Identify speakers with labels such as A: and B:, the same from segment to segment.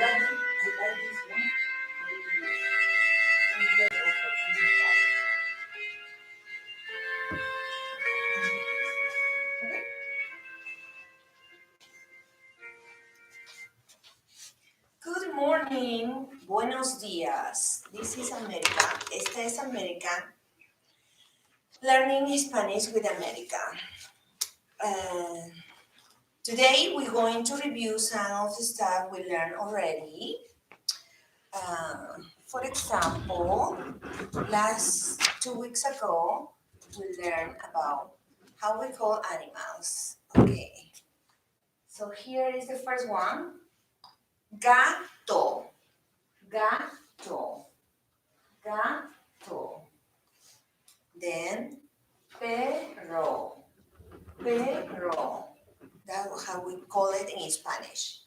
A: Good morning, buenos días. This is America. Esta es America. Learning Spanish with America. Today we're going to review some of the stuff we learned already. For example, last 2 weeks ago, we learned about how we call animals. Okay. So here is the first one. Gato. Gato. Gato. Then perro. Perro. That's how we call it in Spanish.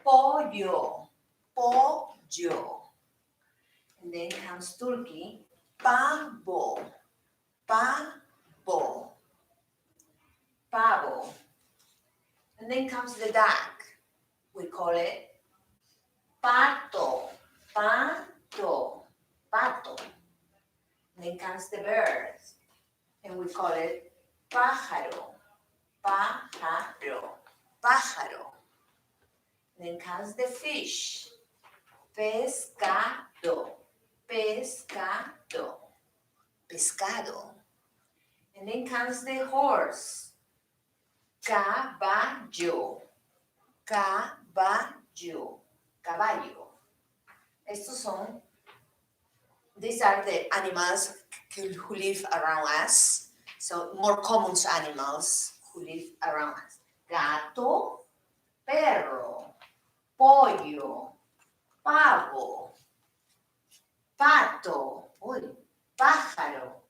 A: Pollo. Pollo. And then comes turkey. Pavo. Pavo. Pavo. And then comes the duck. We call it pato. Pato. Pato. And then comes the bird. And we call it pájaro. Pájaro. Pájaro. And then comes the fish. Pescado. Pescado. Pescado. And then comes the horse. Caballo. Caballo. Caballo. These are the animals who live around us. So more common animals who live around us. Gato, perro, pollo, pavo, pato, pájaro,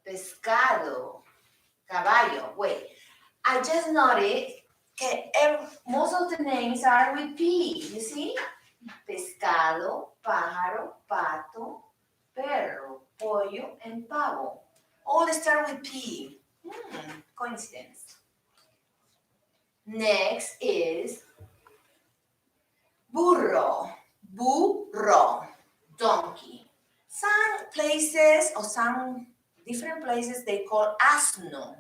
A: pescado, caballo. Wait, I just noticed most of the names are with P, you see? Pescado, pájaro, pato, perro, pollo, and pavo. All start with P. Coincidence. Next is burro. Burro. Donkey. Some places or some different places they call asno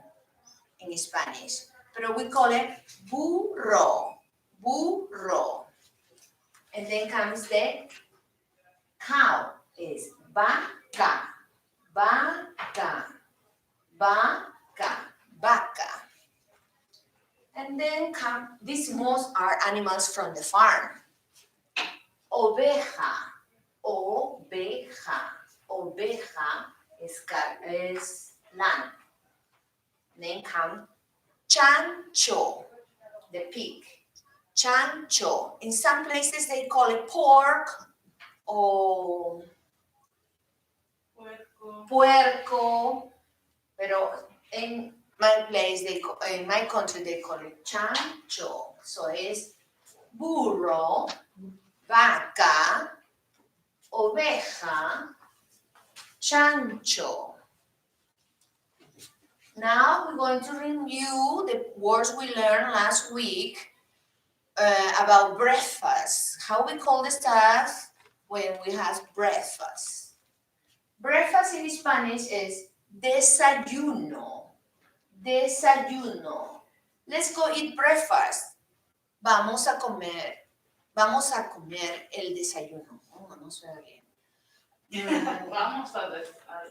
A: in Spanish. But we call it burro. Burro. And then comes the cow. Is vaca. Vaca. Vaca. Vaca. And then these most are animals from the farm. Oveja. Oveja. Oveja is lamb. Then come chancho, the pig. Chancho. In some places they call it pork or puerco. Pero in my place, in my country, they call it chancho. So it's burro, vaca, oveja, chancho. Now we're going to review the words we learned last week about breakfast. How we call the stuff when we have breakfast. Breakfast in Spanish is desayuno. Desayuno. Let's go eat breakfast. Vamos a comer el desayuno. No suena bien.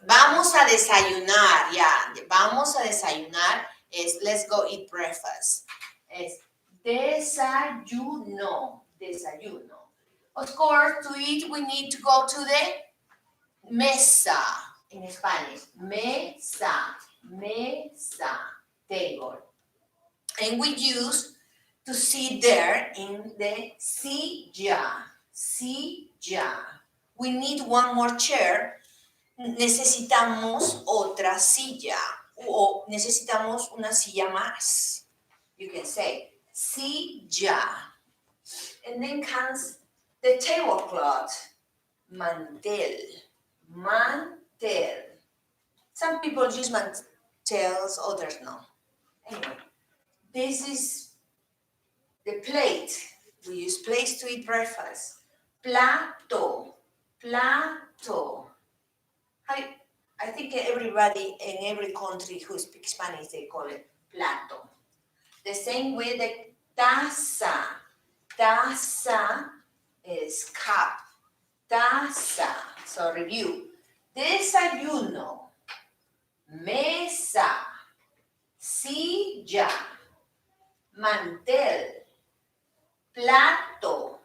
A: Vamos a desayunar, yeah. Vamos a desayunar is let's go eat breakfast. Es desayuno. Desayuno. Of course, to eat we need to go to the mesa in Spanish. Mesa. Mesa. Table. And we use to sit there in the silla. Silla. We need one more chair. Necesitamos otra silla. O necesitamos una silla más. You can say silla. And then comes the tablecloth. Mantel. Mantel. Some people use mantels, others no. Anyway, this is the plate. We use place to eat breakfast. Plato, plato. I think everybody in every country who speaks Spanish, they call it plato. The same way the taza. Taza is cup. Taza. So review. Desayuno. Mesa. Silla. Mantel. Plato.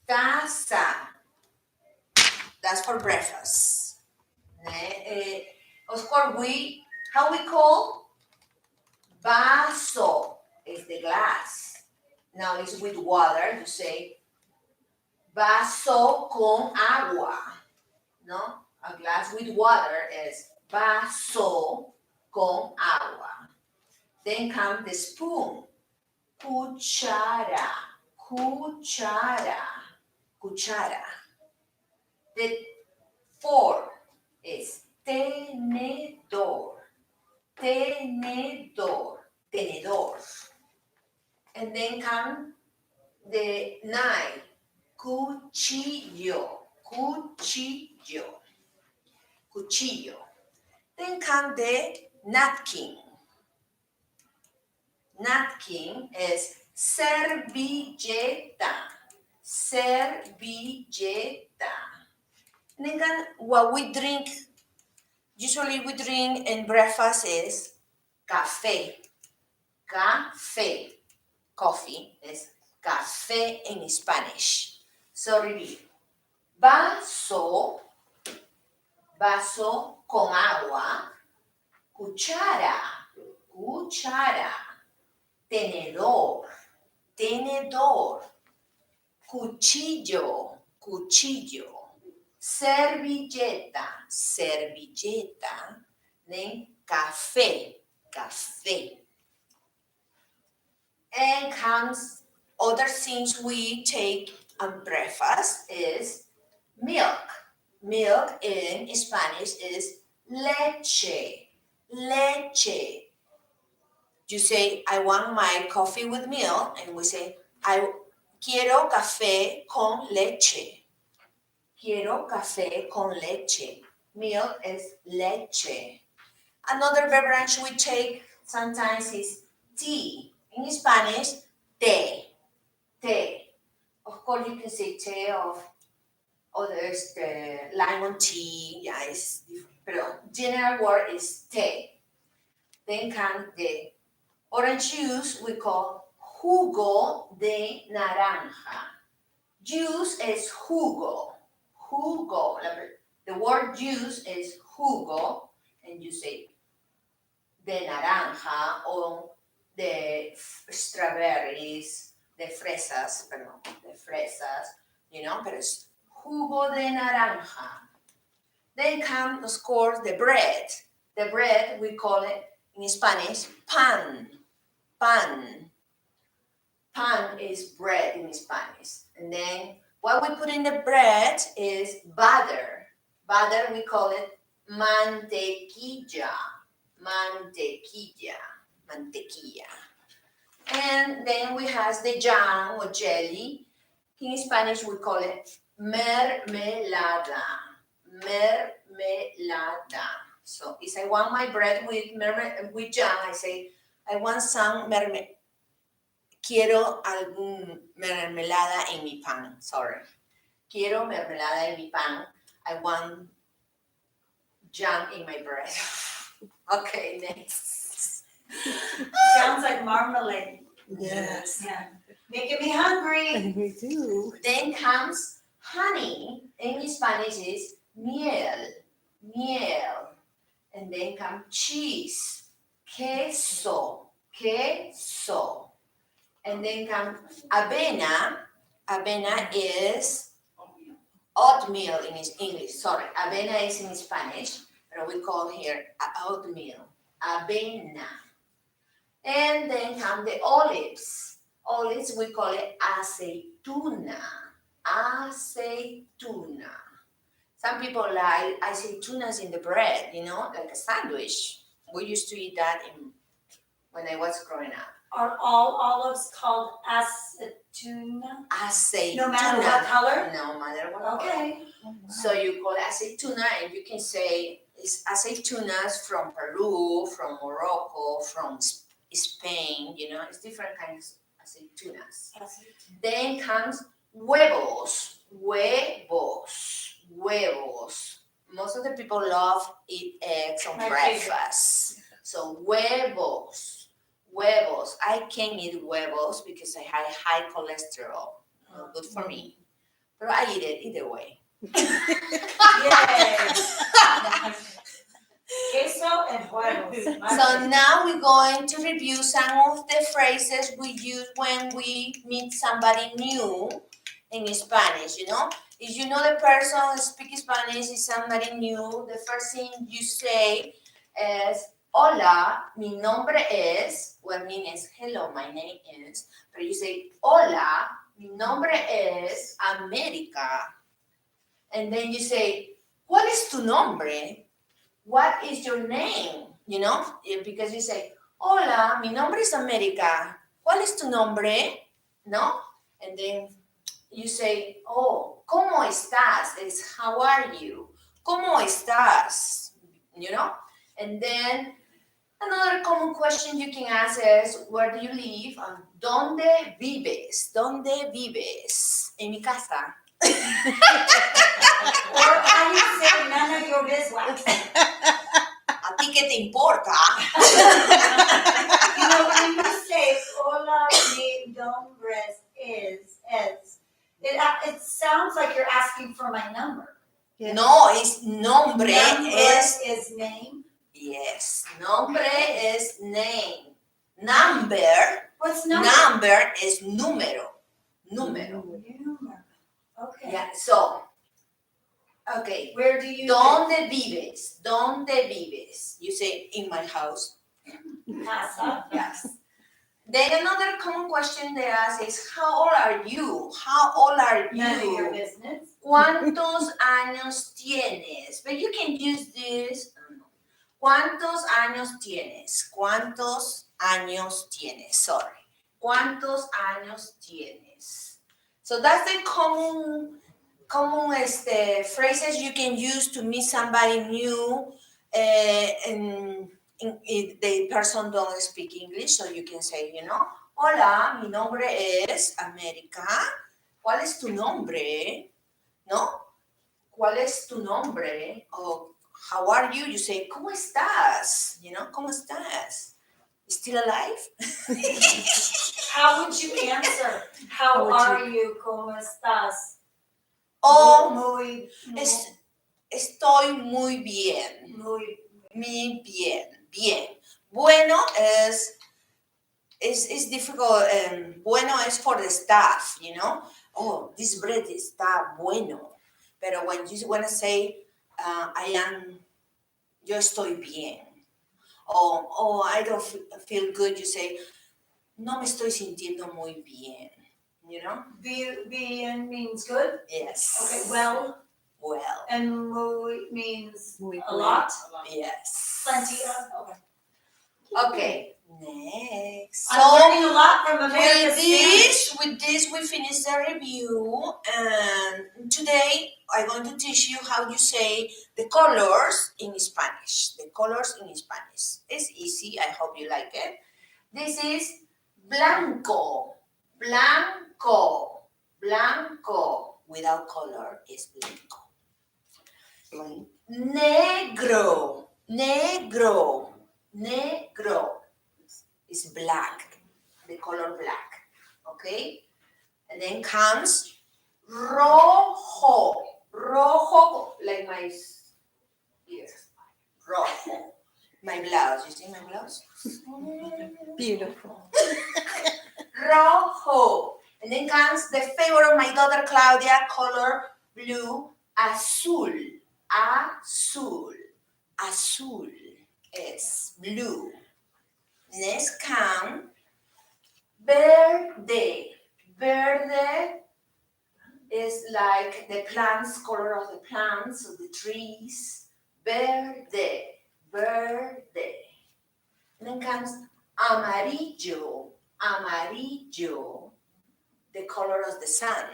A: Taza. That's for breakfast. Of course, how we call? Vaso is the glass. Now it's with water. You say vaso con agua. No? A glass with water is vaso con agua. Then comes the spoon. Cuchara. Cuchara. Cuchara. The fork is tenedor. Tenedor. Tenedor. And then come the knife. Cuchillo. Cuchillo. Cuchillo. Then come the napkin. Napkin is servilleta. Servilleta. And then what we drink, usually we drink in breakfast is café. Café. Coffee is café in Spanish. So review. Vaso, vaso con agua. Cuchara, cuchara. Tenedor, tenedor. Cuchillo, cuchillo. Servilleta, servilleta. Then café, café. And comes other things we take on breakfast is milk. Milk in Spanish is leche, leche. You say, I want my coffee with milk, and we say, I quiero café con leche. Quiero café con leche. Milk is leche. Another beverage we take sometimes is tea. In Spanish, té. Té. Of course, you can say té of others, the lemon tea. Yeah, it's different. But general word is té. Then comes the orange juice we call jugo de naranja. Juice is jugo. Jugo. The word juice is jugo, and you say de naranja or the strawberries, the fresas, but it's jugo de naranja. Then comes, of course, the bread. The bread, we call it in Spanish, pan. Pan. Pan is bread in Spanish. And then what we put in the bread is butter. Butter, we call it mantequilla. Mantequilla. Mantequilla. And then we have the jam or jelly. In Spanish, we call it mermelada. Mermelada. So if I want my bread with jam, I say, I want some quiero algún mermelada en mi pan. Sorry. Quiero mermelada en mi pan. I want jam in my bread. Okay, next.
B: Sounds like marmalade.
A: Yes.
B: Yeah. Making me hungry.
C: Me too.
A: Then comes honey. In Spanish is miel. Miel. And then comes cheese. Queso. Queso. And then comes avena. Avena is oatmeal in English. Sorry, avena is in Spanish, but we call here oatmeal. Avena. And then come the olives. Olives, we call it aceituna. Aceituna. Some people like aceitunas in the bread, like a sandwich. We used to eat that when I was growing up.
B: Are all olives called Tuna.
A: Aceituna.
B: No matter what color?
A: No matter what color.
B: Okay.
A: So you call it aceituna, and you can say it's aceitunas from Peru, from Morocco, from Spain. You know, it's different kinds of aceitunas. Then comes huevos, huevos, huevos. Most of the people love eat eggs on
B: My
A: breakfast. So huevos, huevos. I can't eat huevos because I have high cholesterol. Not good for me. But I eat it either way.
B: Yay. Queso and huevos.
A: So now we're going to review some of the phrases we use when we meet somebody new in Spanish, you know? If you know the person who speaks Spanish is somebody new, the first thing you say is, hola, mi nombre es, well, means hello, my name is, but you say, hola, mi nombre es América. And then you say, ¿cuál es tu nombre? What is your name? You know, because you say, hola, mi nombre es América. ¿Cuál es tu nombre? No? And then you say, oh, ¿cómo estás? It's how are you? ¿Cómo estás? You know? And then another common question you can ask is, where do you live? ¿Dónde vives? ¿Dónde vives? En mi casa.
B: Or how you say none of your business.
A: ¿A ti qué te importa?
B: You know, when you say hola, mi nombre es, it sounds like you're asking for my number.
C: Yes.
A: No, it's nombre es.
B: Is name.
A: Yes, nombre es name. Number.
B: What's number?
A: Number is número. Número.
B: Okay.
A: Yeah, so. Okay.
B: Where do you
A: ¿Dónde vives? ¿Dónde vives? You say, in my house.
B: Casa.
A: Yes. Then another common question they ask is, how old are you? How old are
B: None of your
A: you?
B: business.
A: ¿Cuántos años tienes? But you can use this. ¿Cuántos años tienes? ¿Cuántos años tienes? Sorry. ¿Cuántos años tienes? So that's the common phrases you can use to meet somebody new, and if the person don't speak English, so you can say, you know, hola, mi nombre es América. ¿Cuál es tu nombre? ¿No? ¿Cuál es tu nombre? Or how are you? You say, ¿cómo estás? You know, ¿cómo estás? Still alive?
B: How would you answer? How
C: would
B: are you? ¿Cómo estás?
A: O
B: Muy,
A: estoy muy bien.
B: muy.
A: Muy bien. Bien. Bueno es difficult. Bueno is for the staff, you know. Oh, this bread está bueno. Pero when you want to say, yo estoy bien. Oh, I don't feel good, you say, no me estoy sintiendo muy bien. You know?
B: Bien means good.
A: Yes.
B: Okay, well.
A: Well.
B: And muy means
C: Muy
B: a
C: bien.
B: lot.
A: Yes.
B: Plenty of. Okay.
A: Okay. Next.
B: I'm learning a lot from Amelia.
A: With this, we finish the review. And today, I'm going to teach you how you say the colors in Spanish. The colors in Spanish. It's easy. I hope you like it. This is blanco. Blanco. Blanco. Without color is blanco. Negro. Negro. Negro is black, the color black, okay? And then comes rojo, rojo, like my ear, rojo. My blouse, you see my blouse?
C: Beautiful.
A: Rojo. And then comes the favorite of my daughter Claudia, color blue, azul, azul, azul. It's blue. Next come verde. Verde is like the plants, color of the plants, of the trees. Verde, verde. And then comes amarillo, amarillo, the color of the sun.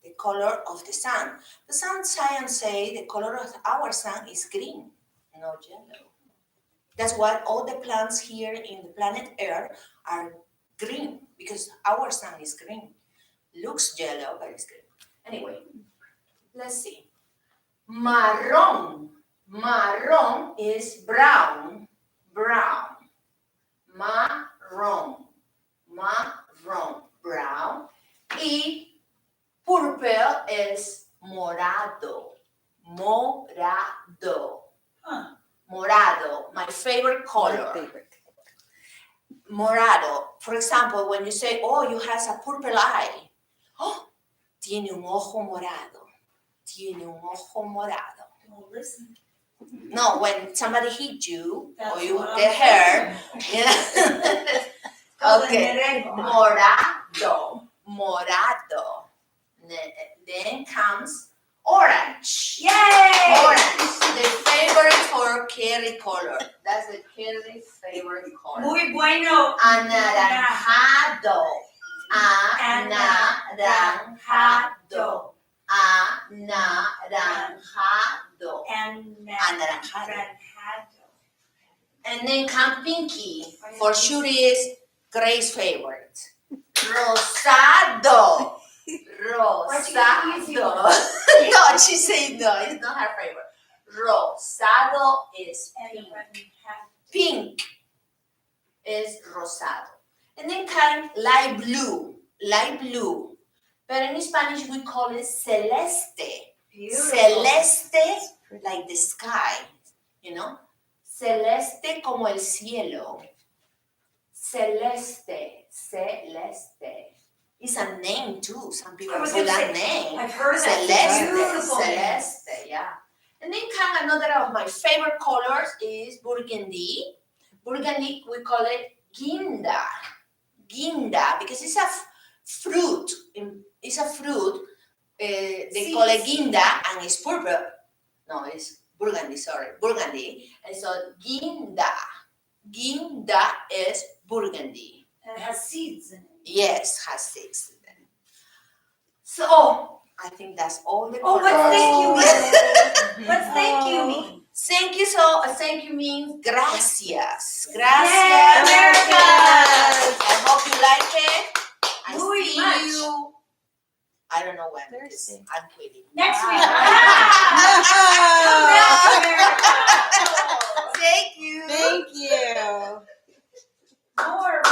A: The color of the sun. The sun science say the color of our sun is green, not yellow. That's why all the plants here in the planet Earth are green because our sun is green. Looks yellow, but it's green. Anyway, let's see. Marrón. Marrón is brown. Brown. Marrón. Marrón. Brown. Y purple is morado. Morado.
B: Huh.
A: Morado. My favorite color.
C: My favorite.
A: Morado. For example, when you say, oh, you have a purple eye. Oh, tiene un ojo morado. Tiene un ojo morado.
B: Well, listen.
A: No, when somebody hit you
B: That's
A: or you
B: what I'm
A: get hurt.
B: saying.
A: Yeah.
B: Called a
A: Okay.
B: merengue.
A: Morado. Morado. Then comes orange.
B: Yay!
A: Orange. The favorite for Kerry color. That's the Kerry favorite color.
B: Muy bueno.
A: Anaranjado. Anaranjado. Anaranjado. Anaranjado. And then come pinky. For sure is Grace's favorite. Rosado. Rosado. No, she said no, it's not her favorite. Rosado is pink. Pink is rosado. And then come light blue. Light blue. But in Spanish we call it celeste.
B: Beautiful.
A: Celeste, like the sky, you know? Celeste como el cielo. Celeste, celeste. It's a name too. Some people
B: I was
A: put
B: gonna
A: that
B: say,
A: name.
B: I've heard of that.
A: Celeste,
B: Beautiful.
A: celeste, yeah. And then come another of my favorite colors is burgundy. Burgundy, we call it guinda. Guinda, because it's a fruit. It's a fruit. They call it guinda and it's purple. No, it's burgundy, sorry. Burgundy. And so guinda. Guinda is burgundy.
B: And it has seeds in it.
A: Yes, has seeds in it. So, I think that's all the
B: Oh,
A: colors.
B: what's thank you mean?
C: Oh.
B: What's thank you mean?
A: Thank you means gracias. Gracias.
B: Yay, America.
A: I hope you like it. I
B: Muy
A: see
B: much.
A: you. I don't know when because
C: Thursday.
A: I'm quitting.
B: Next week.
C: Ah.
A: Thank you.
C: Thank you.
B: More.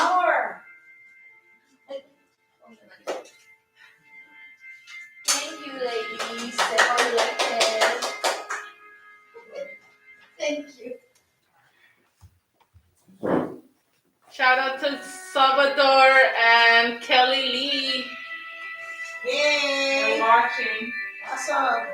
A: Thank you, ladies. I hope you like it. Thank you.
D: Shout out to Salvador and Kelly Lee.
B: Yay.
D: They're watching.
B: Awesome.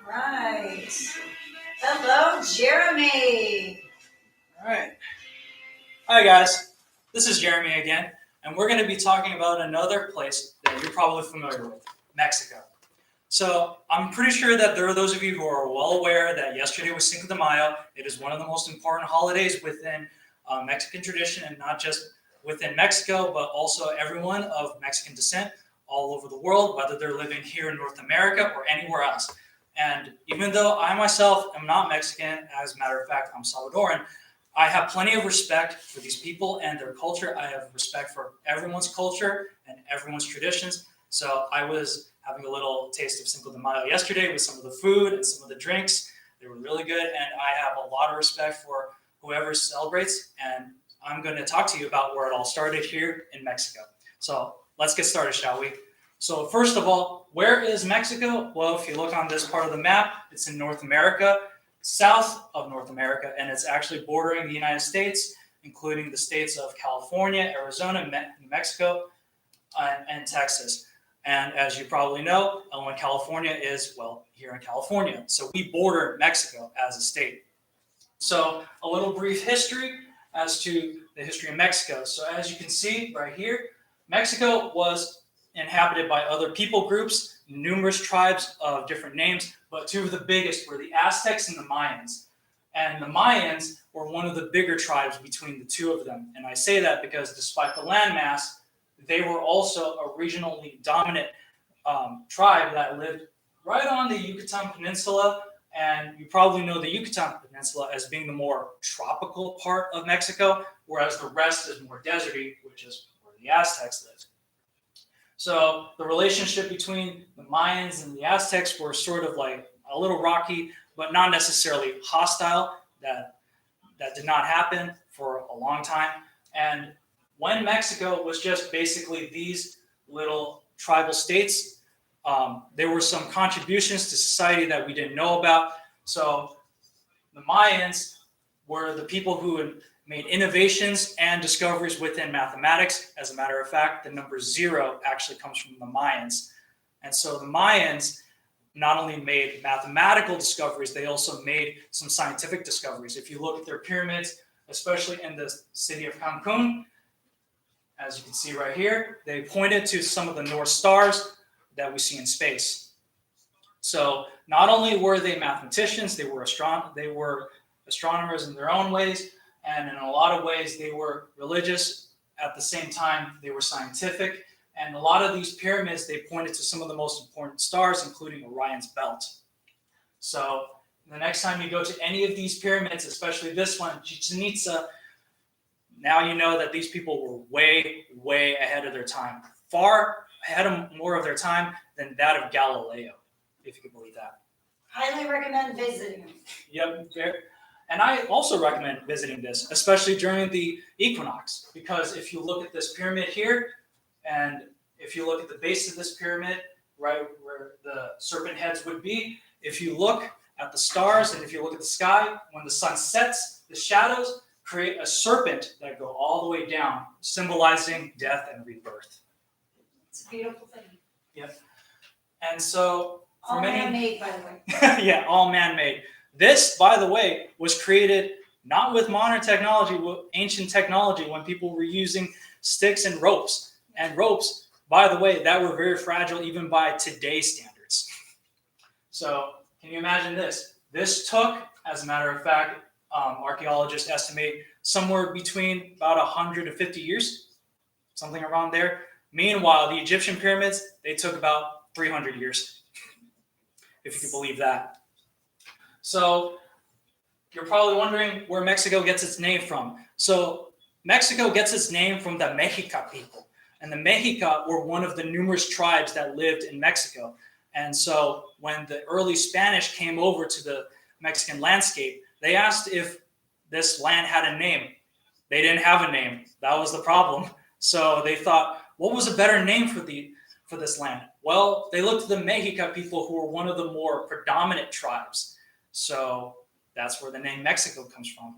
B: Right. Hello, Jeremy.
E: All right. Hi, guys. This is Jeremy again, and we're going to be talking about another place that you're probably familiar with, Mexico. So I'm pretty sure that there are those of you who are well aware that yesterday was Cinco de Mayo. It is one of the most important holidays within Mexican tradition, and not just within Mexico, but also everyone of Mexican descent all over the world, whether they're living here in North America or anywhere else. And even though I myself am not Mexican, as a matter of fact, I'm Salvadoran, I have plenty of respect for these people and their culture. I have respect for everyone's culture and everyone's traditions. So I was having a little taste of Cinco de Mayo yesterday with some of the food and some of the drinks. They were really good, and I have a lot of respect for whoever celebrates. And I'm going to talk to you about where it all started here in Mexico. So let's get started, shall we? So first of all, where is Mexico? Well, if you look on this part of the map, it's in North America, south of North America, and it's actually bordering the United States, including the states of California, Arizona, New Mexico, and Texas. And as you probably know, Illinois, California is, well, here in California. So we border Mexico as a state. So a little brief history as to the history of Mexico. So as you can see right here, Mexico was inhabited by other people groups, numerous tribes of different names, but two of the biggest were the Aztecs and the Mayans. And the Mayans were one of the bigger tribes between the two of them. And I say that because despite the landmass, they were also a regionally dominant tribe that lived right on the Yucatan Peninsula. And you probably know the Yucatan Peninsula as being the more tropical part of Mexico, whereas the rest is more deserty, which is where the Aztecs lived. So the relationship between the Mayans and the Aztecs were sort of like a little rocky, but not necessarily hostile. That did not happen for a long time. And when Mexico was just basically these little tribal states, there were some contributions to society that we didn't know about. So the Mayans were the people who had made innovations and discoveries within mathematics. As a matter of fact, the number 0 actually comes from the Mayans. And so the Mayans not only made mathematical discoveries, they also made some scientific discoveries. If you look at their pyramids, especially in the city of Cancun, as you can see right here, they pointed to some of the North Stars that we see in space. So not only were they mathematicians, they were astronomers in their own ways, and in a lot of ways they were religious. At the same time, they were scientific. And a lot of these pyramids, they pointed to some of the most important stars, including Orion's belt. So the next time you go to any of these pyramids, especially this one, Chichen Itza, now you know that these people were way, way ahead of their time. Far ahead of more of their time than that of Galileo, if you can believe that.
B: Highly recommend visiting.
E: Yep. And I also recommend visiting this, especially during the equinox, because if you look at this pyramid here, and if you look at the base of this pyramid, right where the serpent heads would be, if you look at the stars and if you look at the sky, when the sun sets, the shadows create a serpent that go all the way down, symbolizing death and rebirth.
B: It's a beautiful thing.
E: Yep. And so, for
B: All
E: many,
B: man-made, by the way.
E: yeah, all man-made. This, by the way, was created not with modern technology, with ancient technology, when people were using sticks and ropes. And ropes, by the way, that were very fragile even by today's standards. So, can you imagine this? This took, as a matter of fact, archaeologists estimate somewhere between about 150 years, something around there. Meanwhile, the Egyptian pyramids, they took about 300 years, if you can believe that. So you're probably wondering where Mexico gets its name from. So Mexico gets its name from the Mexica people. And the Mexica were one of the numerous tribes that lived in Mexico. And so when the early Spanish came over to the Mexican landscape, they asked if this land had a name. They didn't have a name. That was the problem. So they thought, what was a better name for this land? Well, they looked at the Mexica people, who were one of the more predominant tribes. So that's where the name Mexico comes from.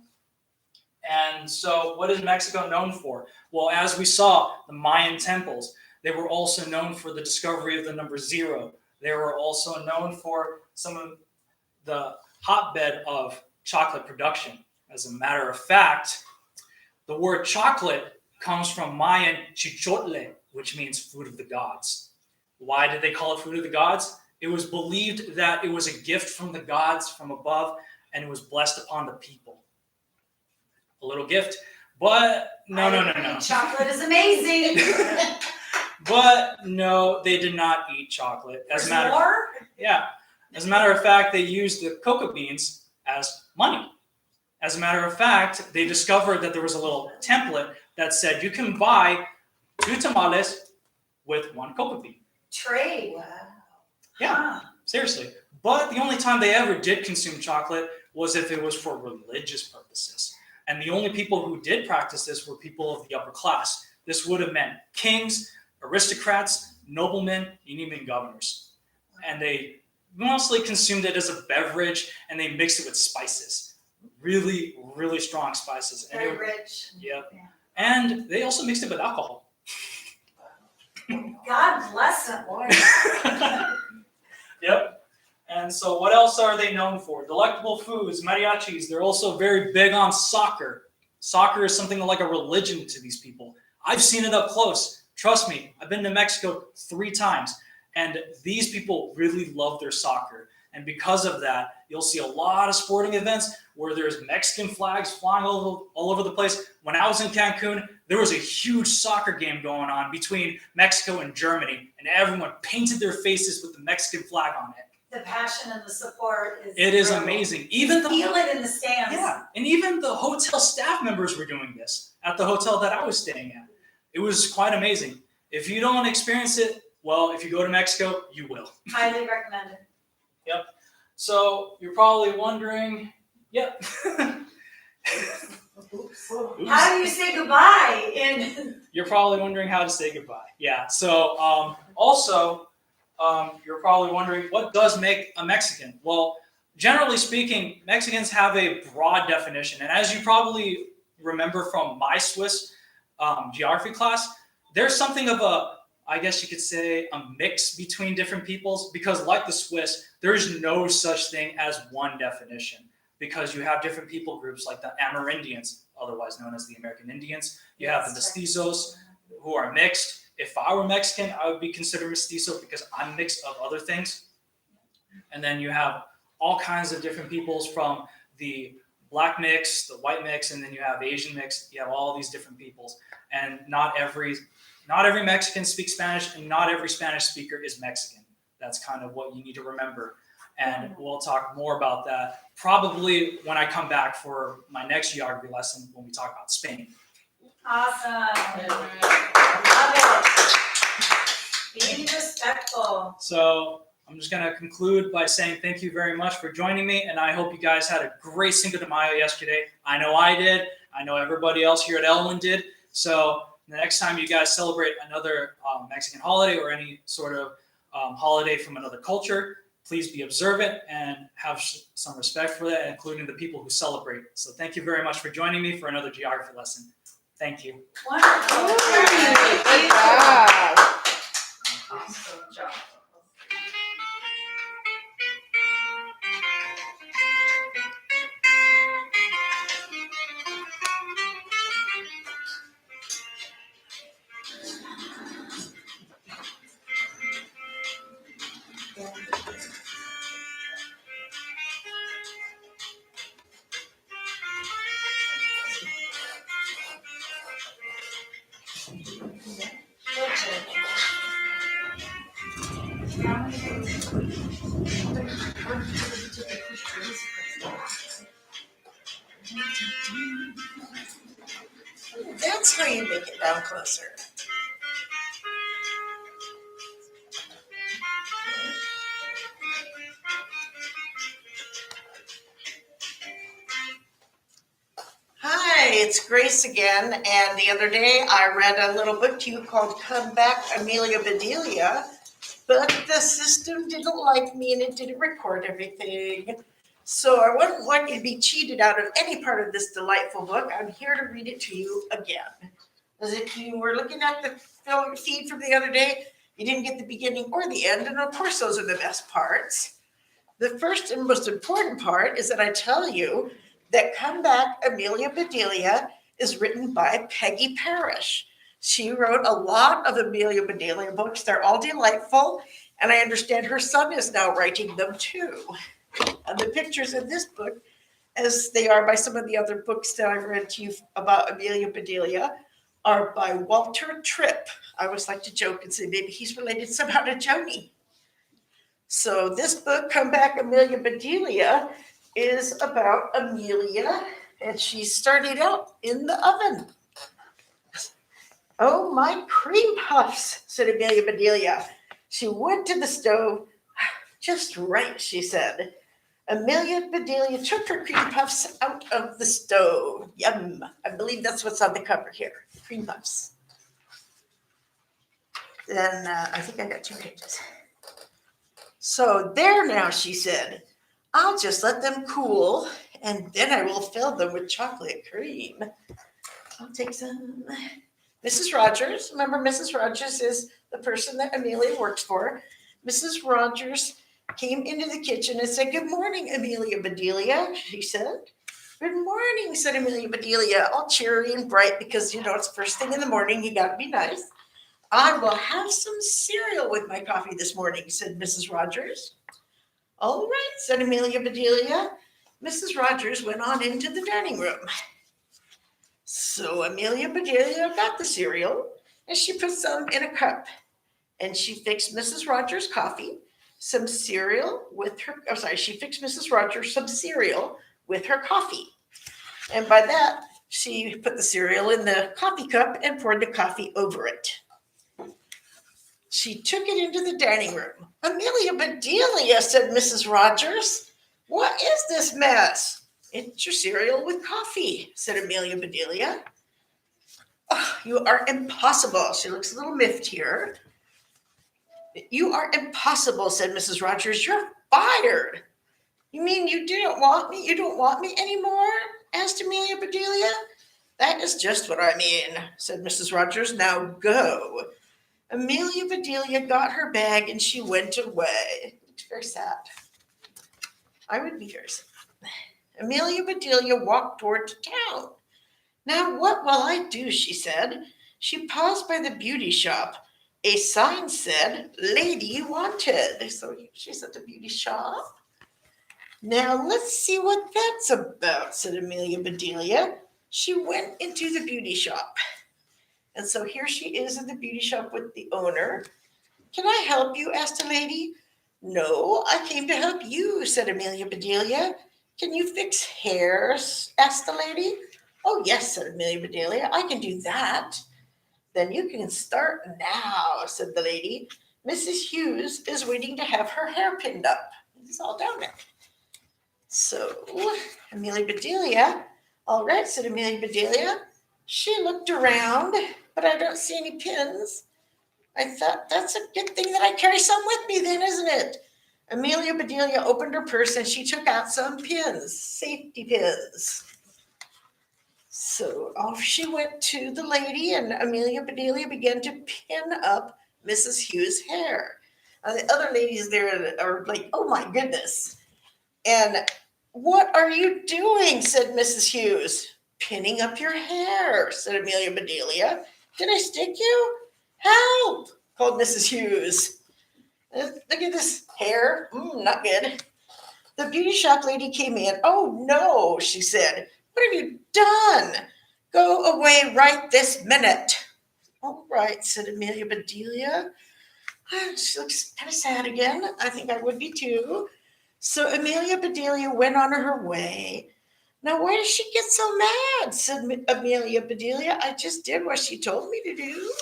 E: And so what is Mexico known for? Well, as we saw, the Mayan temples, they were also known for the discovery of the number 0. They were also known for some of the hotbed of chocolate production. As a matter of fact, the word chocolate comes from Mayan chichotle, which means food of the gods. Why did they call it food of the gods? It was believed that it was a gift from the gods from above, and it was blessed upon the people. A little gift, but no.
B: Chocolate is amazing.
E: But no, they did not eat chocolate. As a matter of fact, they used the cocoa beans as money. As a matter of fact, they discovered that there was a little template that said you can buy 2 tamales with 1 cocoa bean.
B: Trade. Wow.
E: Yeah, seriously. But the only time they ever did consume chocolate was if it was for religious purposes. And the only people who did practice this were people of the upper class. This would have meant kings, aristocrats, noblemen and even governors. And they mostly consumed it as a beverage, and they mixed it with spices. Really, really strong spices. And
B: Very rich.
E: yeah.
B: Yeah.
E: And they also mixed it with alcohol.
B: God bless them, Lord.
E: Yep. And so what else are they known for? Delectable foods, mariachis. They're also very big on soccer. Soccer is something like a religion to these people. I've seen it up close. Trust me, I've been to Mexico 3 times, and these people really love their soccer. And because of that, you'll see a lot of sporting events where there's Mexican flags flying all over the place. When I was in Cancun, there was a huge soccer game going on between Mexico and Germany, and everyone painted their faces with the Mexican flag on it.
B: The passion and the support is
E: It is
B: incredible.
E: amazing. Even the
B: Feel it in the stands.
E: yeah, and even the hotel staff members were doing this at the hotel that I was staying at. It was quite amazing. If you don't experience it, well, if you go to Mexico, you will.
B: Highly recommended.
E: So you're probably wondering, yep. Oops.
B: How do you say goodbye in
E: You're probably wondering how to say goodbye. Yeah. So also, you're probably wondering what does make a Mexican? Well, generally speaking, Mexicans have a broad definition, and as you probably remember from my Swiss geography class, there's something of a, I guess you could say, a mix between different peoples, because like the Swiss, there's no such thing as one definition, because you have different people groups like the Amerindians, otherwise known as the American Indians. You have the mestizos, who are mixed. If I were Mexican, I would be considered mestizo because I'm mixed of other things. And then you have all kinds of different peoples, from the black mix, the white mix, and then you have Asian mix. You have all these different peoples, and not every Mexican speaks Spanish, and not every Spanish speaker is Mexican. That's kind of what you need to remember. And we'll talk more about that probably when I come back for my next geography lesson when we talk about Spain.
B: Awesome. Love it. Being respectful.
E: So I'm just going to conclude by saying thank you very much for joining me, and I hope you guys had a great Cinco de Mayo yesterday. I know I did. I know everybody else here at Elwyn did. So the next time you guys celebrate another Mexican holiday or any sort of holiday from another culture, please be observant and have some respect for that, including the people who celebrate. So thank you very much for joining me for another geography lesson. Thank you.
B: Wonderful.
D: Good job.
B: Awesome job.
F: That's how you make it down closer. Hi, it's Grace again, and the other day I read a little book to you called Come Back, Amelia Bedelia, but the system didn't like me and it didn't record everything. So I wouldn't want you to be cheated out of any part of this delightful book. I'm here to read it to you again. As if you were looking at the feed from the other day, you didn't get the beginning or the end, and of course those are the best parts. The first and most important part is that I tell you that Come Back, Amelia Bedelia is written by Peggy Parrish. She wrote a lot of Amelia Bedelia books. They're all delightful, and I understand her son is now writing them too. And the pictures in this book, as they are by some of the other books that I've read to you about Amelia Bedelia, are by Walter Tripp. I always like to joke and say maybe he's related somehow to Joni. So this book, Come Back, Amelia Bedelia, is about Amelia, and she started out in the oven. Oh, my cream puffs, said Amelia Bedelia. She went to the stove. Just right, she said. Amelia Bedelia took her cream puffs out of the stove. Yum. I believe that's what's on the cover here, cream puffs. Then I think I got 2 pages. So there now, she said, I'll just let them cool and then I will fill them with chocolate cream. I'll take some. Mrs. Rogers, remember Mrs. Rogers is the person that Amelia works for. Mrs. Rogers came into the kitchen and said, good morning, Amelia Bedelia, she said. Good morning, said Amelia Bedelia, all cheery and bright because, it's first thing in the morning, you got to be nice. I will have some cereal with my coffee this morning, said Mrs. Rogers. All right, said Amelia Bedelia. Mrs. Rogers went on into the dining room. So Amelia Bedelia got the cereal and she put some in a cup and she fixed Mrs. Rogers coffee, some cereal with her, she fixed Mrs. Rogers some cereal with her coffee. And by that, she put the cereal in the coffee cup and poured the coffee over it. She took it into the dining room. Amelia Bedelia, said Mrs. Rogers, what is this mess? It's your cereal with coffee, said Amelia Bedelia. Oh, you are impossible. She looks a little miffed here. You are impossible, said Mrs. Rogers. You're fired. You mean you didn't want me? You don't want me anymore? Asked Amelia Bedelia. That is just what I mean, said Mrs. Rogers. Now go. Amelia Bedelia got her bag and she went away. It's very sad. I would be very sad. Amelia Bedelia walked toward town. Now what will I do, she said. She paused by the beauty shop. A sign said, lady wanted. So she's at the beauty shop. Now let's see what that's about, said Amelia Bedelia. She went into the beauty shop. And so here she is in the beauty shop with the owner. Can I help you? Asked a lady. No, I came to help you, said Amelia Bedelia. Can you fix hair? Asked the lady. Oh, yes, said Amelia Bedelia. I can do that. Then you can start now, said the lady. Mrs. Hughes is waiting to have her hair pinned up. It's all down there. So Amelia Bedelia, all right, said Amelia Bedelia. She looked around, but I don't see any pins. I thought that's a good thing that I carry some with me then, isn't it? Amelia Bedelia opened her purse and she took out some pins, safety pins. So off she went to the lady and Amelia Bedelia began to pin up Mrs. Hughes' hair. The other ladies there are like, oh my goodness. And what are you doing? Said Mrs. Hughes. Pinning up your hair, said Amelia Bedelia. Did I stick you? Help, called Mrs. Hughes. Look at this hair. Not good. The beauty shop lady came in. Oh no, she said. What have you done? Go away right this minute. All right, said Amelia Bedelia. She looks kind of sad again. I think I would be too. So Amelia Bedelia went on her way. Now, why does she get so mad? Said Amelia Bedelia. I just did what she told me to do.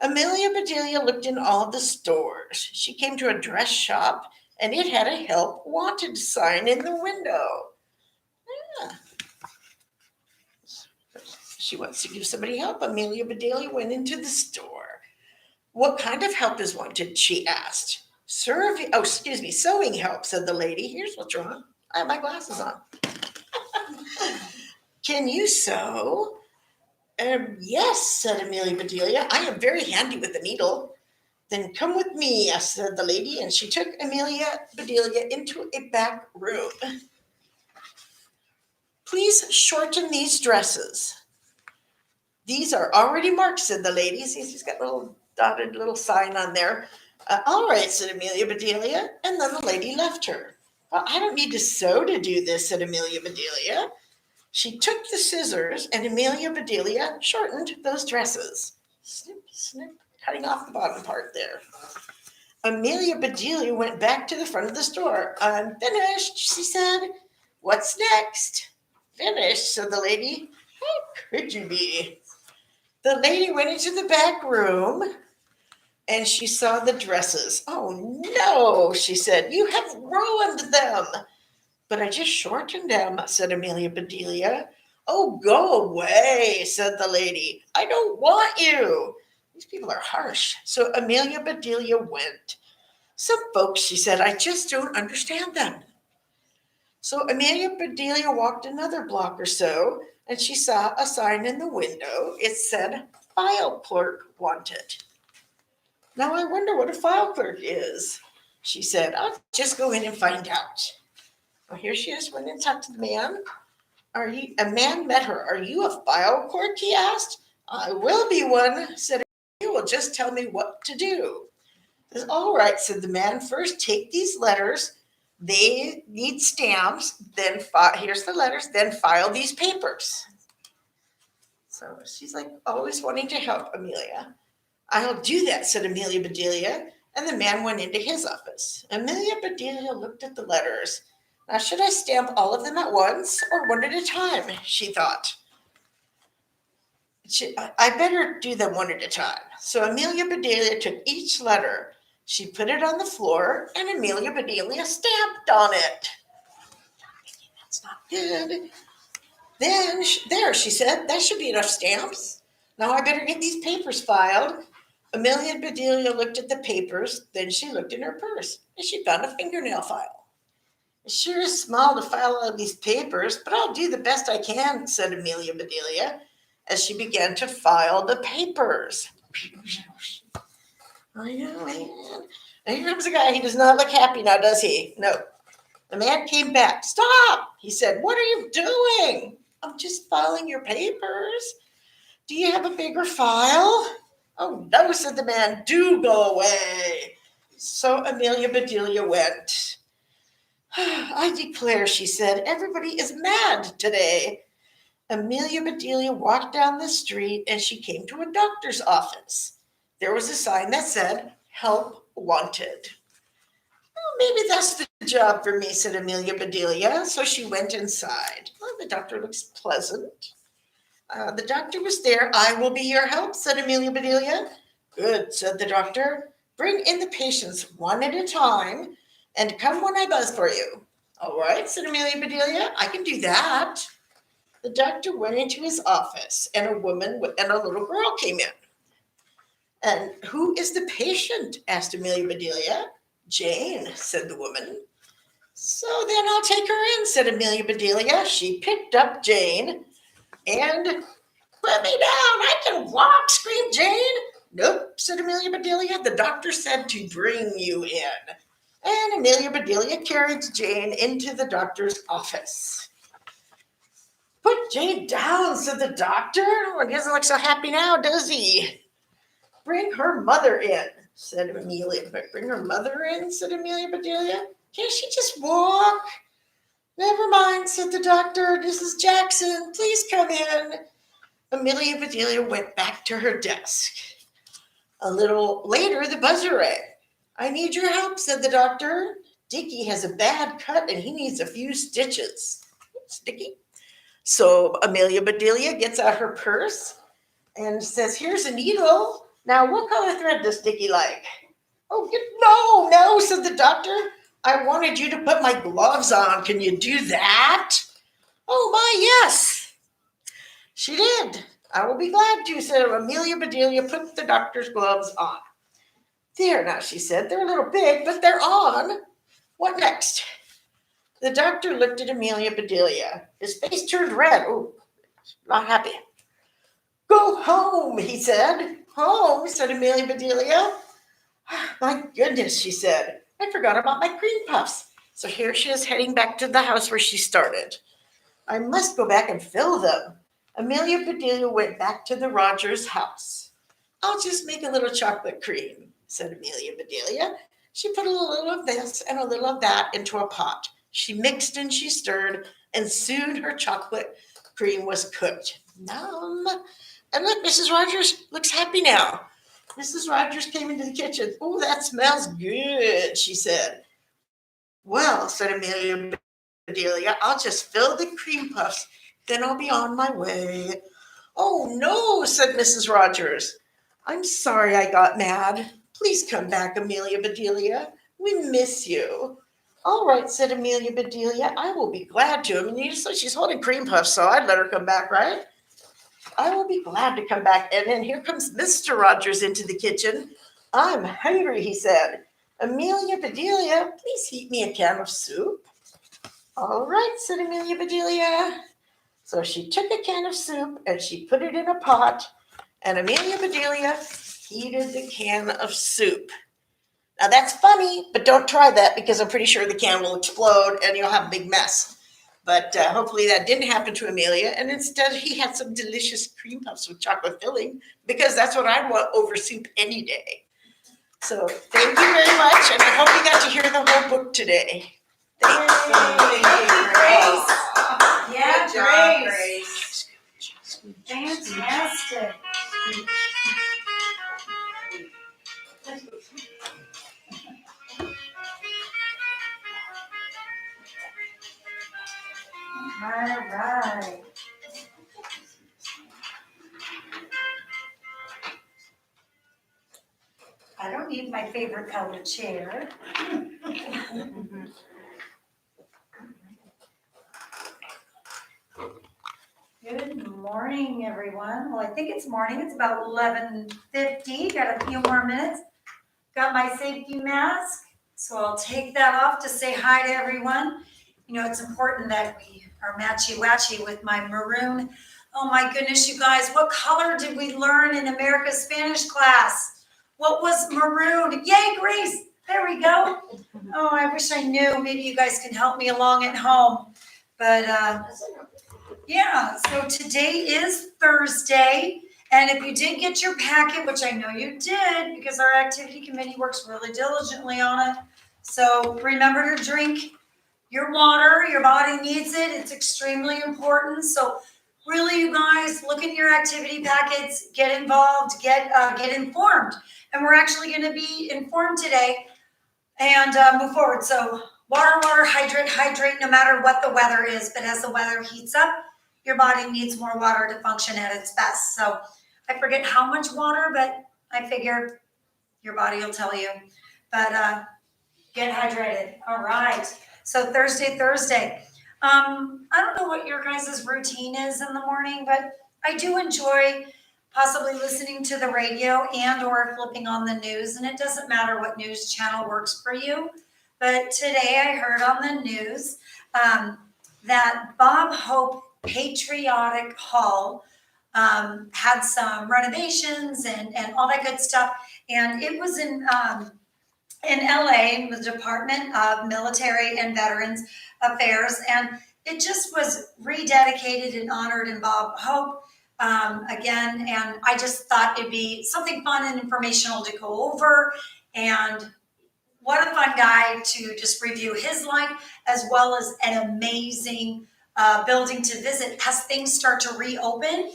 F: Amelia Bedelia looked in all the stores. She came to a dress shop and it had a help wanted sign in the window. Yeah. She wants to give somebody help. Amelia Bedelia went into the store. What kind of help is wanted? She asked. Sewing help, said the lady. Here's what's wrong. I have my glasses on. Can you sew? Yes, said Amelia Bedelia. I am very handy with a needle. Then come with me, said the lady, and she took Amelia Bedelia into a back room. Please shorten these dresses. These are already marked, said the lady. See, she's got a little dotted little sign on there. All right, said Amelia Bedelia, and then the lady left her. Well, I don't need to sew to do this, said Amelia Bedelia. She took the scissors, and Amelia Bedelia shortened those dresses. Snip, snip, cutting off the bottom part there. Amelia Bedelia went back to the front of the store. I'm finished, she said. What's next? Finished, said the lady. How could you be? The lady went into the back room and she saw the dresses. Oh no, she said, you have ruined them. But I just shortened them, said Amelia Bedelia. Oh, go away, said the lady. I don't want you. These people are harsh. So Amelia Bedelia went. Some folks, she said, I just don't understand them. So Amelia Bedelia walked another block or so, and she saw a sign in the window. It said, file clerk wanted. Now I wonder what a file clerk is, she said. I'll just go in and find out. Well, here she is, went and talked to the man. A man met her. Are you a file clerk, he asked. I will be one, said you will just tell me what to do. Says, all right, said the man. First, take these letters. They need stamps. Then here's the letters. Then file these papers. So she's like always wanting to help Amelia. I'll do that, said Amelia Bedelia. And the man went into his office. Amelia Bedelia looked at the letters. Now, should I stamp all of them at once or one at a time? She thought. I better do them one at a time. So Amelia Bedelia took each letter. She put it on the floor, and Amelia Bedelia stamped on it. That's not good. Then, there, she said, that should be enough stamps. Now I better get these papers filed. Amelia Bedelia looked at the papers. Then she looked in her purse, and she found a fingernail file. It sure is small to file all these papers, but I'll do the best I can, said Amelia Bedelia, as she began to file the papers. I know, man. And here comes a guy. He does not look happy now, does he? No. The man came back. Stop, he said. What are you doing? I'm just filing your papers. Do you have a bigger file? Oh, no, said the man. Do go away. So Amelia Bedelia went. I declare, she said, everybody is mad today. Amelia Bedelia walked down the street and she came to a doctor's office. There was a sign that said, help wanted. Well, maybe that's the job for me, said Amelia Bedelia. So she went inside. Well, the doctor looks pleasant. The doctor was there. I will be your help, said Amelia Bedelia. Good, said the doctor. Bring in the patients one at a time and come when I buzz for you. All right, said Amelia Bedelia. I can do that. The doctor went into his office and a woman and a little girl came in. And who is the patient? Asked Amelia Bedelia. Jane, said the woman. So then I'll take her in, said Amelia Bedelia. She picked up Jane and put me down. I can walk, screamed Jane. Nope, said Amelia Bedelia. The doctor said to bring you in. And Amelia Bedelia carried Jane into the doctor's office. Put Jane down, said the doctor. Oh, he doesn't look so happy now, does he? Bring her mother in, said Amelia. Bring her mother in, said Amelia Bedelia. Can't she just walk? Never mind, said the doctor. Mrs. Jackson, please come in. Amelia Bedelia went back to her desk. A little later, the buzzer rang. I need your help, said the doctor. Dickie has a bad cut and he needs a few stitches. Sticky. So Amelia Bedelia gets out her purse and says, here's a needle. Now, what color thread does Dickie like? Oh, no, said the doctor. I wanted you to put my gloves on. Can you do that? Oh, my, yes. She did. I will be glad to, said Amelia Bedelia. Put the doctor's gloves on. There now, she said. They're a little big, but they're on. What next? The doctor looked at Amelia Bedelia. His face turned red. Oh, not happy. Go home, he said. Home, said Amelia Bedelia. My goodness, she said. I forgot about my cream puffs. So here she is heading back to the house where she started. I must go back and fill them. Amelia Bedelia went back to the Rogers house. I'll just make a little chocolate cream, said Amelia Bedelia. She put a little of this and a little of that into a pot. She mixed and she stirred, and soon her chocolate cream was cooked. Yum. And look, Mrs. Rogers looks happy now. Mrs. Rogers came into the kitchen. Oh, that smells good, she said. Well, said Amelia Bedelia, I'll just fill the cream puffs, then I'll be on my way. Oh, no, said Mrs. Rogers. I'm sorry I got mad. Please come back, Amelia Bedelia. We miss you. All right, said Amelia Bedelia. I will be glad to. I mean, so she's holding cream puffs, so I'd let her come back, right? I will be glad to come back. And then here comes Mr. Rogers into the kitchen. I'm hungry, he said. Amelia Bedelia, please heat me a can of soup. All right, said Amelia Bedelia. So she took a can of soup and she put it in a pot, and Amelia Bedelia heated the can of soup. Now that's funny, but don't try that because I'm pretty sure the can will explode and you'll have a big mess. But hopefully that didn't happen to Amelia, and instead he had some delicious cream puffs with chocolate filling because that's what I'd want over soup any day. So thank you very much, and I hope you got to hear the whole book today. Thanks.
B: Thank you, Grace. Yeah,
D: Good job,
B: Grace. Fantastic. All right. I don't need my favorite color chair. Good morning, everyone. Well, I think it's morning. It's about 11:50. Got a few more minutes. Got my safety mask, so I'll take that off to say hi to everyone. You know, it's important that we are matchy-watchy with my maroon. Oh my goodness, you guys, what color did we learn in America's Spanish class? What was maroon? Yay, Grace! There we go. Oh, I wish I knew. Maybe you guys can help me along at home. But yeah, so today is Thursday. And if you did get your packet, which I know you did, because our activity committee works really diligently on it. So remember to drink your water. Your body needs it. It's extremely important. So really, you guys, look at your activity packets, get involved, get informed. And we're actually going to be informed today and move forward. So water, hydrate, no matter what the weather is. But as the weather heats up, your body needs more water to function at its best. So I forget how much water, but I figure your body will tell you. But get hydrated. All right. So Thursday. I don't know what your guys' routine is in the morning, but I do enjoy possibly listening to the radio and or flipping on the news. And it doesn't matter what news channel works for you. But today I heard on the news that Bob Hope Patriotic Hall had some renovations and all that good stuff. And it was in LA, the Department of Military and Veterans Affairs. And it just was rededicated and honored in Bob Hope again. And I just thought it'd be something fun and informational to go over. And what a fun guy to just review his life, as well as an amazing building to visit as things start to reopen.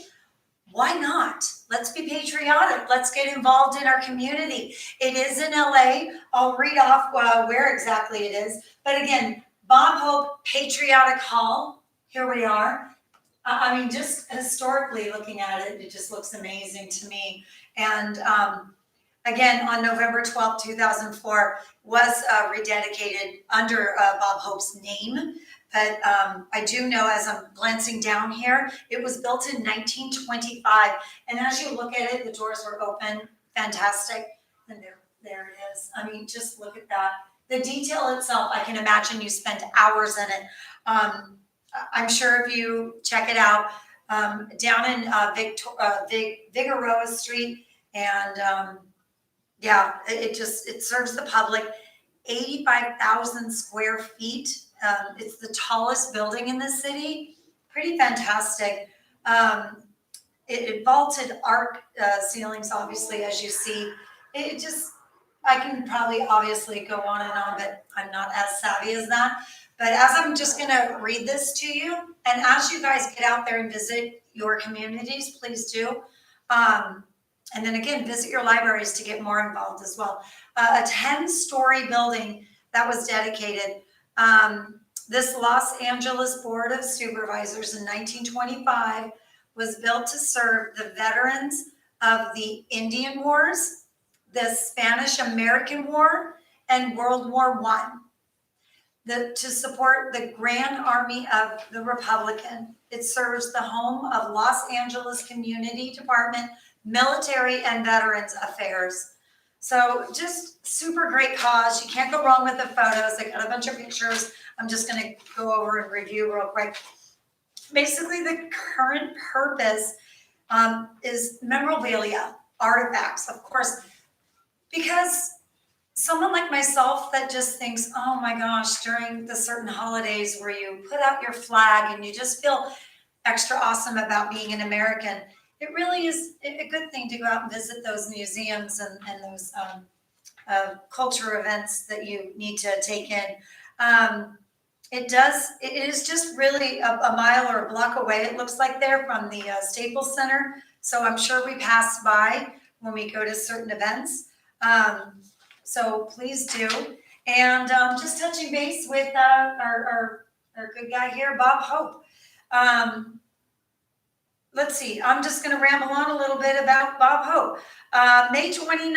B: Why not? Let's be patriotic. Let's get involved in our community. It is in LA. I'll read off where exactly it is. But again, Bob Hope Patriotic Hall. Here we are. I mean, just historically looking at it, it just looks amazing to me. And again, on November 12th, 2004, was rededicated under Bob Hope's name. But I do know, as I'm glancing down here, it was built in 1925. And as you look at it, the doors were open. Fantastic. And there it is. I mean, just look at that. The detail itself, I can imagine you spent hours in it. I'm sure if you check it out, down in Figueroa Street, and yeah, it serves the public. 85,000 square feet. It's the tallest building in the city. Pretty fantastic. It vaulted arc ceilings, obviously, as you see. It just, I can probably obviously go on and on, but I'm not as savvy as that. But as I'm just going to read this to you, and as you guys get out there and visit your communities, please do. And then again, visit your libraries to get more involved as well. A 10-story building that was dedicated. This Los Angeles Board of Supervisors in 1925 was built to serve the veterans of the Indian Wars, the Spanish-American War, and World War I. to support the Grand Army of the Republican. It serves the home of Los Angeles Community Department, Military and Veterans Affairs. So just super great cause. You can't go wrong with the photos. I got a bunch of pictures. I'm just going to go over and review real quick. Basically, the current purpose is memorabilia, artifacts, of course, because someone like myself that just thinks, oh my gosh, during the certain holidays where you put out your flag and you just feel extra awesome about being an American, it really is a good thing to go out and visit those museums and those culture events that you need to take in. It is just really a mile or a block away, it looks like there from the Staples Center. So I'm sure we pass by when we go to certain events. So please do. And just touching base with our good guy here, Bob Hope. Let's see, I'm just going to ramble on a little bit about Bob Hope. May 29,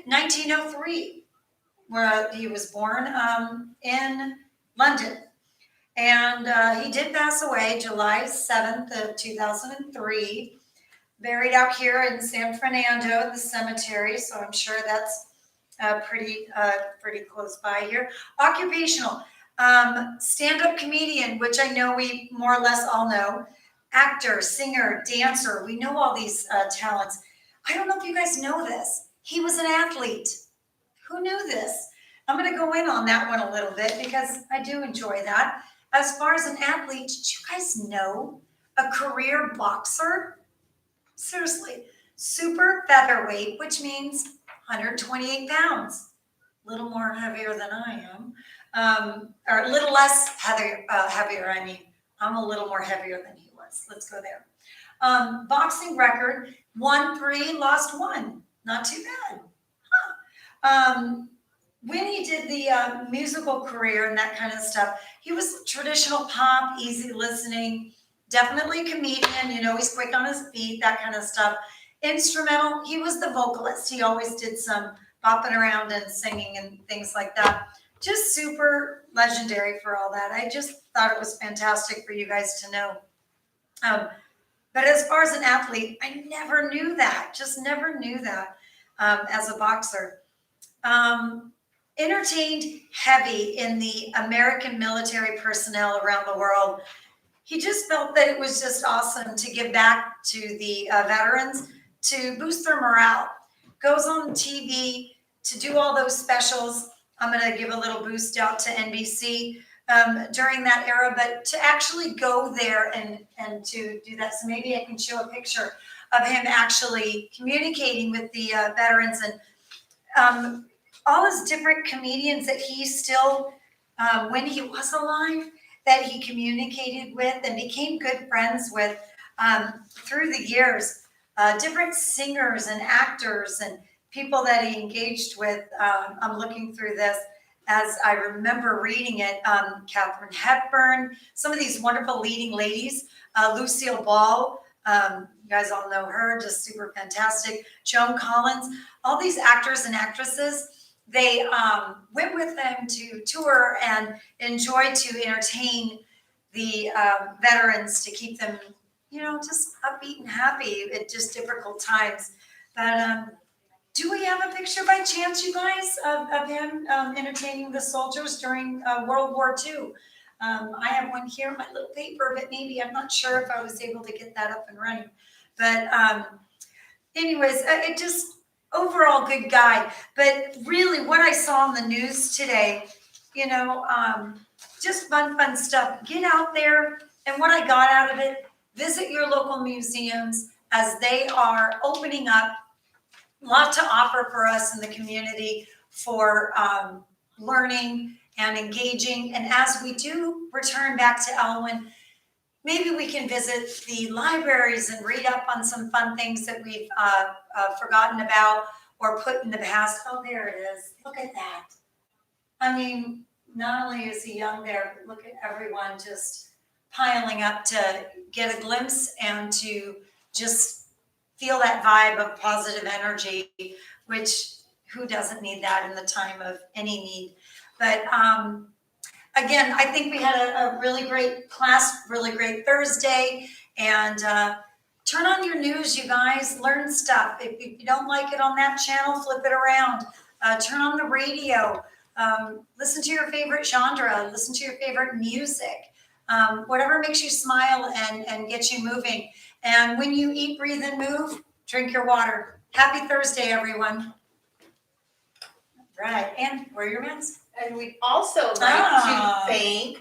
B: 1903, where he was born in London. And he did pass away July 7th of 2003, buried out here in San Fernando at the cemetery. So I'm sure that's pretty close by here. Occupational, stand-up comedian, which I know we more or less all know. Actor, singer, dancer. We know all these talents. I don't know if you guys know this. He was an athlete. Who knew this? I'm going to go in on that one a little bit because I do enjoy that. As far as an athlete, did you guys know a career boxer? Seriously, super featherweight, which means 128 pounds. A little more heavier than I am. Or a little less heavier, I mean. I'm a little more heavier than he was. Let's go there. Boxing record, won 3, lost 1. Not too bad. Huh. When he did the musical career and that kind of stuff, he was traditional pop, easy listening, definitely a comedian, you know, he's quick on his feet, that kind of stuff. Instrumental, he was the vocalist. He always did some bopping around and singing and things like that. Just super legendary for all that. I just thought it was fantastic for you guys to know. But as far as an athlete, I never knew that, just never knew that as a boxer. Entertained heavy in the American military personnel around the world. He just felt that it was just awesome to give back to the veterans to boost their morale. Goes on TV to do all those specials. I'm going to give a little boost out to NBC during that era, but to actually go there and to do that. So maybe I can show a picture of him actually communicating with the veterans and all his different comedians that he still, when he was alive, that he communicated with and became good friends with through the years. Different singers and actors and people that he engaged with. I'm looking through this as I remember reading it. Katharine Hepburn, some of these wonderful leading ladies. Lucille Ball, you guys all know her, just super fantastic. Joan Collins, all these actors and actresses. They went with them to tour and enjoyed to entertain the veterans to keep them, you know, just upbeat and happy at just difficult times. But do we have a picture by chance, you guys, of him entertaining the soldiers during World War II? I have one here in my little paper, but maybe I'm not sure if I was able to get that up and running. But anyways, it just overall good guy. But really what I saw on the news today, you know, just fun stuff. Get out there. And what I got out of it, visit your local museums as they are opening up. A lot to offer for us in the community for learning and engaging. And as we do return back to Elwyn, maybe we can visit the libraries and read up on some fun things that we've forgotten about or put in the past. Oh, there it is. Look at that. I mean, not only is he young there, but look at everyone just piling up to get a glimpse and to just feel that vibe of positive energy, which who doesn't need that in the time of any need. But again, I think we had a really great class, really great Thursday, and turn on your news, you guys. Learn stuff. If you don't like it on that channel, flip it around. Turn on the radio. Listen to your favorite genre. Listen to your favorite music. Whatever makes you smile and get you moving. And when you eat, breathe, and move, drink your water. Happy Thursday, everyone. Right, and wear your mask.
G: And we'd also like
B: Ah.
G: to thank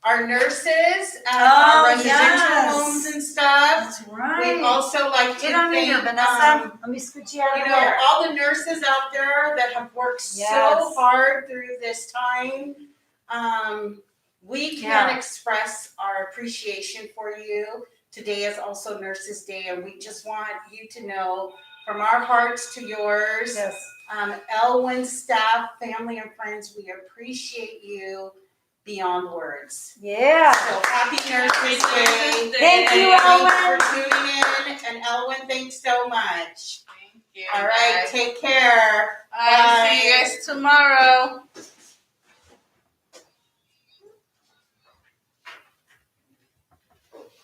G: our nurses at
B: Oh,
G: our residential
B: yes.
G: homes and stuff.
B: That's right.
G: We'd also like to
B: Get on in
G: thank,
B: here, Vanessa. Let me scoot you out
G: you
B: of
G: know,
B: there.
G: all the nurses out there that have worked so
B: Yes.
G: hard through this time. We can't express our appreciation for you. Today is also Nurses Day, and we just want you to know from our hearts to yours.
B: Yes.
G: Elwyn staff, family, and friends, we appreciate you beyond words.
B: Yeah.
G: So happy Nurses Day.
B: Thank you,
G: And
B: Elwyn.
G: thanks for tuning in. And Elwyn, thanks so much.
D: Thank you.
G: All right, take care.
D: Bye. See you guys tomorrow.